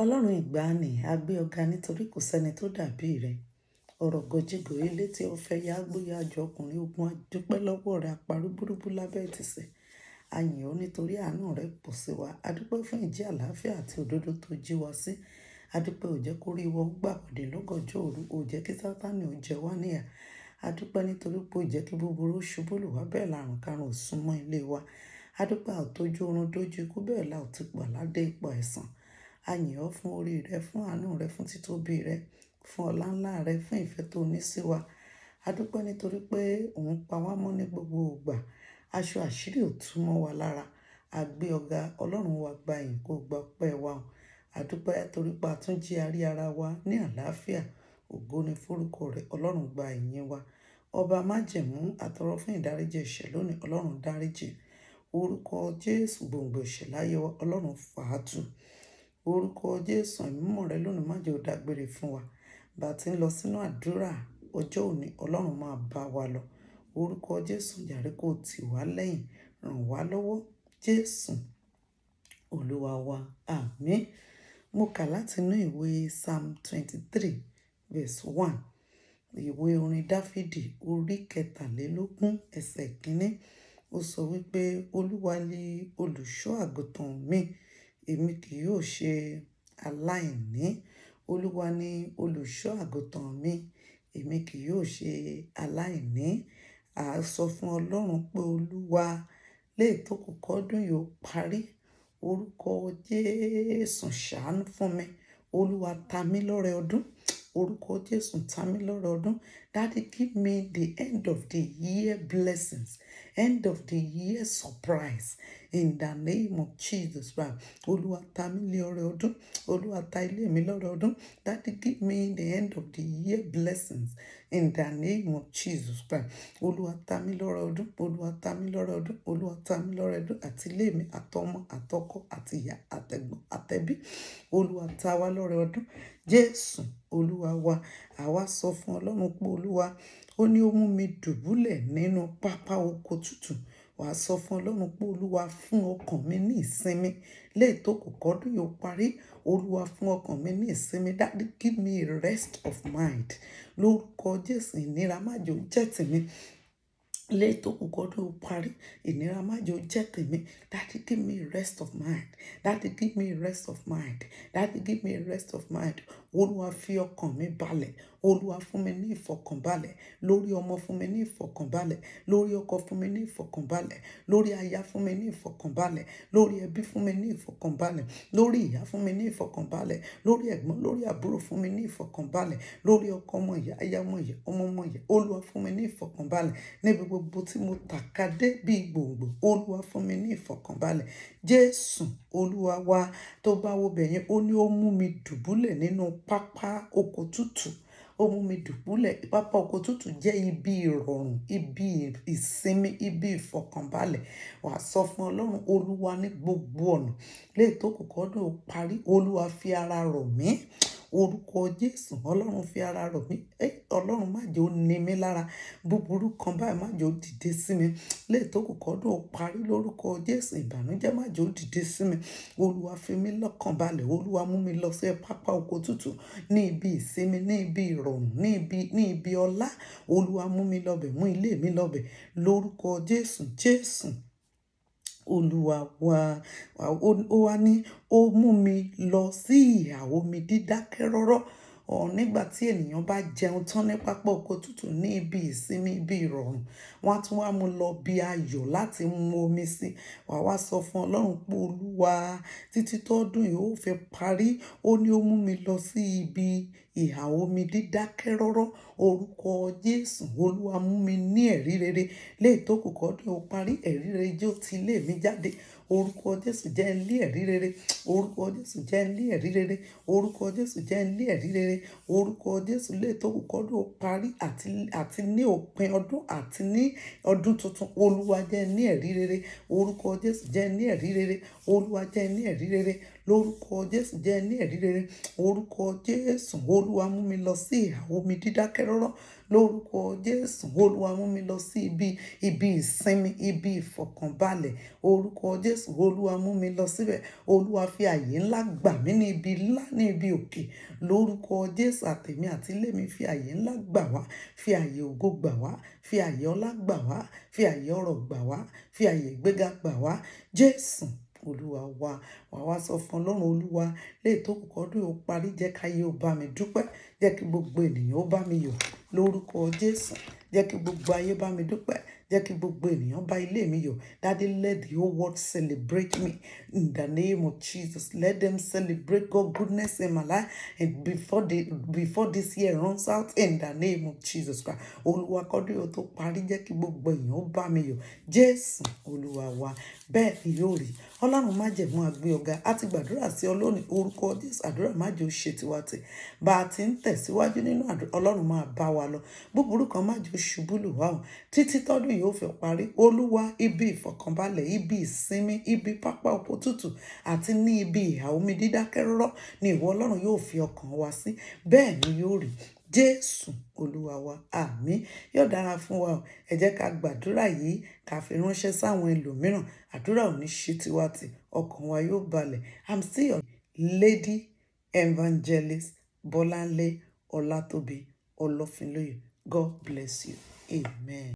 Ọlọ́run ìgbàanì a gbé ọ ga nítorí kò sẹ́ni tó dàbí rẹ. Ọ̀rọ̀ gọjígọ̀ ilé tí ó fẹ́ yá gbóyà jọ ọkùnrin ogun adúpẹ́ lọ́wọ́ rẹ aparú búrúbú lábẹ́ ìtìsẹ̀. A yìn ọ́ nítorí àánú rẹ pọ̀ sí wa. A dúpẹ́ fún ìjì àlàáfíà àti òdodo tó jí wa sí. A dúpẹ́ ò jẹ́ kó rí wọ́n gbàbọ̀dé lọ́gànjọ́ òru, ò jẹ́ kí Sátánì ó jẹ wá níyà. A dúpẹ́ nítorí pé ò jẹ́ kí búburú ṣubú lù wá bẹ́ẹ̀ làrùn karùn ò súnmọ́ ilé wa. A dúpẹ́ àtójú oorun dójú ikú bẹ́ẹ̀ la ò ti pọ̀ ládé ipò àìsàn. A yìn ọ́ fún orí rẹ, fún àánú rẹ, fún títóbi rẹ, fún ọlá ńlá rẹ, fún ìfẹ́ tó ní sí wa. A dúpẹ́ nítorí pé òun pa wá mọ́ ní gbogbo ìgbà. Aṣọ àṣírí ò tú mọ́ wa lára. A gbé ọ ga, Ọlọ́run wa gba ìyìn kó gba ọpẹ́ wa. A dúpẹ́ torí pé a tún jí arí ara wa ní àlàáfíà. Ògo ni forúkọ rẹ, Ọlọ́run gba ìyìn wa. Ọba májẹ̀mú àtọrọ fún ìdáríjì ẹ̀ṣẹ̀ lónìí, Ọlọ́run dáríjì. Orúkọ Jésù gbòǹgbò ẹ̀ṣẹ̀ láyé wa, Ọlọ́run fàátù. Orúkọ Jésù ìmímọ́ rẹ lónìí má jẹ́ ó dágbére fún wa. Bá ti ń lọ sínú àdúrà ọjọ́ òní, Ọlọ́run máa bá wa lọ. Orúkọ Jésù jàre kó tì wá lẹ́yìn, ràn wá lọ́wọ́. Jésù Olúwa wa, àmín. Mo kà láti inú ìwé Psalm 23 verse 1. Ìwé orin Dáfídì orí kẹtàlélógún ẹsẹ̀ kínní. Ó sọ wípé Olúwa ni olùṣọ́ àgùntàn mi, èmi kì yóò ṣe aláìní. Olúwa ni olùṣọ́ àgùntàn mi, èmi kì yóò ṣe aláìní. A sọ fún Ọlọ́run pé Olúwa lè tó kù kọ́dún yóò parí. Orúkọ Jésù ṣàánú fún mi. Olúwa ta mí lọ́rẹ ọdún. Orúkọ Jésù ta mí lọ́rẹ ọdún. Daddy, give me the end of the year blessings, end of the year surprise. In the name of Jesus Christ. Olúwa ta mí lọ́rẹ ọdún. Olúwa ta ilé mi lọ́rẹ ọdún. Daddy, give me the end of the year blessings. In the name of Jesus Christ. Olúwa ta mí lọ́rẹ ọdún. Olúwa ta mí lọ́rẹ ọdún. Olúwa ta mí lọ́rẹ ọdún. Àti ilé mi, àtọmọ, àtọkọ, àti ìyá, àtẹ̀gbọ́n, àtẹbí. Olúwa ta wá lọ́rẹ ọdún. Jésù Olúwa wa. Àwa sọ fún Ọlọ́run pé Olúwa, ó ní ó mú mi dùbúlẹ̀ nínú pápá oko tútù. Wà á sọ fún Ọlọ́run pé Olúwa fún ọkàn mi ní ìsinmi. Léè tó kù kọ́dún yóò parí. Olúwa fún ọkàn mi ní ìsinmi. Daddy, give me a rest of mind. Lórúkọ Jésù, ìnira má jẹ́ ó jẹ́ tèmi. Léè tó kù kọ́dún yóò parí. Ìnira má jẹ́ ó jẹ́ tèmi. Daddy, give me a rest of mind. Daddy, give me a rest of mind. Daddy, give me a rest of mind. Olúwa fi ọkàn mi balẹ̀. Olúwa fún mi ní ìfọ̀kànbalẹ̀. Lórí ọmọ fún mi ní ìfọ̀kànbalẹ̀. Lórí ọkọ fún mi ní ìfọ̀kànbalẹ̀. Lórí aya fún mi ní ìfọ̀kànbalẹ̀. Lórí ẹbí fún mi ní ìfọ̀kànbalẹ̀. Lórí ìyá fún mi ní ìfọ̀kànbalẹ̀. Lórí ẹ̀gbọ́n, lórí àbúrò fún mi ní ìfọ̀kànbalẹ̀. Lórí ọkọ ọmọ ìyá, aya ọmọ ìyá, ọmọ ìyá. Olúwa fún mi ní ìfọ̀kànbalẹ̀. Níbi gbogbo tí mo tàka dé bí gbòǹgbò, Olúwa fún mi ní ìfọ̀kànbalẹ̀. Jésù Olúwa wa. Tó bá wo bẹ̀yẹn, ó ní ó mú mi dùbúlẹ̀ nínú pápá oko tútù. Ó mú mi dùbúlẹ̀. Pápá oko tútù jẹ́ ibi ìrọ̀rùn, ibi ìsinmi, ibi ìfọ̀kànbalẹ̀. Wà á sọ fún Ọlọ́run, Olúwa ní gbogbo ọ̀nà. Léè tó kù kọ́dún ó parí. Olúwa fi ara rọ̀ mí. Orúkọ Jésù, Ọlọ́run fi ara rọ̀ mí. Ọlọ́run má jẹ́ ó ní mi lára. Búburú kan báyìí má jẹ́ ó dìde sí mi. Léè tó kù kọ́dún ó parí. Lórúkọ Jésù, ìbànújẹ́ má jẹ́ ó dìde sí mi. Olúwa fi mí lọ́kàn balẹ̀. Olúwa mú mi lọ sí pápá oko tútù. Ní ibi ìsinmi, ní ibi ìrọ̀rùn, ní ibi ọlá. Olúwa mú mi lọ bẹ̀, mú ilé mi lọ bẹ̀. Lórúkọ Jésù, Jésù Olúwa wa. Ó wá ní ó mú mi lọ sí ìhà omi dídákẹ́ rọ́rọ́. Nígbà tí ènìyàn bá jẹun tán ní pápá oko tútù ní ibi ìsinmi, ibi ìrọ̀rùn, wọ́n á tún wá mú lọ bí ayọ̀ láti mu omi sí. Wà wá sọ fún Ọlọ́run pé Olúwa, títí tọ́dún yìí ó fi parí. Ó ní ó mú mi lọ sí ibi ìhà omi dídákẹ́ rọ́rọ́. Orúkọ Jésù Olúwa mú mi ní ẹ̀rí rere. Léè tó kù kọ́dún ó parí. Ẹ̀rí rere jẹ́ ó ti ilé mi jáde. Orúkọ Jésù jẹ́ ń lé ẹ̀rí rere. Orúkọ Jésù jẹ́ ń lé ẹ̀rí rere. Orúkọ Jésù jẹ́ ń lé ẹ̀rí rere. Orúkọ Jésù léè tó kù kọ́dún ó parí. Àti ní òpin ọdún àti ní ọdún tuntun. Olúwa jẹ́ ń ní ẹ̀rí rere. Orúkọ Jésù jẹ́ ń ní ẹ̀rí rere. Olúwa jẹ́ ń ní ẹ̀rí rere. lórúkọ Jésù jẹ́ ní ẹ̀rí rere, orúkọ Jésù Olúwa mú mi lọ sí ìhà omi dídákẹ́ rọ́rọ́, lórúkọ Jésù Olúwa mú mi lọ sí ibi ìsinmi, ibi ìfọ̀kànbalẹ̀, orúkọ Jésù Olúwa mú mi lọ síbẹ̀, Olúwa fi àyè ńlá gbà mí ní ibi ńlá, ní ibi òkè, lórúkọ Jésù àtèmi àti ilé mi fi àyè ńlá gbà wá, fi àyè ògo gbà wá, fi àyè ọlá gbà wá, fi àyè ọrọ̀ gbà wá, fi àyè ìgbéga gbà wá, Jésù Olúwa wa. Wà wá sọ fún Ọlọ́run Olúwa lè tó kù kọ́dún ó parí, jẹ́ káyé ó bá mi dúpẹ́, jẹ́ kí gbogbo ènìyàn ó bá mi yọ̀ lórúkọ Jésù, jẹ́ kí gbogbo ayé bá mi dúpẹ́, jẹ́ kí gbogbo ènìyàn bá ilé mi yọ̀. Daddy, let the whole world celebrate me in the name of Jesus. Let them celebrate God's goodness in my life and before this year runs out in the name of Jesus Christ. Olúwa kọ́dún yóò tó parí, jẹ́ kí gbogbo ènìyàn ó bá mi yọ̀. Jésù Olúwa wa. Bẹ́ẹ̀ ni yóò rí. Ọlọ́run májẹ̀mú agbé ọ̀gá. A ti gbàdúrà sí Ọlọ́run orúkọ Jésù. Àdúrà májẹ̀ ó ṣe tiwa tì. Bá a ti ń tẹ̀síwájú nínú àdúrà, Ọlọ́run máa bá wa lọ. Búburú kan májẹ̀ ó ṣubú lù wá o. Títí tọ́dún yóò fi parí. Olúwa, ibi ìfọ̀kànbalẹ̀, ibi ìsinmi, ibi pápá oko tútù àti ní ibi ìhà omi dídákẹ́ rọ́rọ́ ni ìwọ Ọlọ́run yóò fi ọkàn wa sí. Bẹ́ẹ̀ ni yóò rí. Jésù Olúwa wa. Àmín. Yóò dára fún wa o. Ẹ jẹ́ ká gbàdúrà yìí ká fi ránṣẹ́ sáwọn ẹlòmíràn. Àdúrà ò ní ṣí tiwa tì. Ọkàn wa yóò balẹ̀. I'm still your Lady Evangelist Bolanle Olatobi Olofinloye. God bless you. Amen.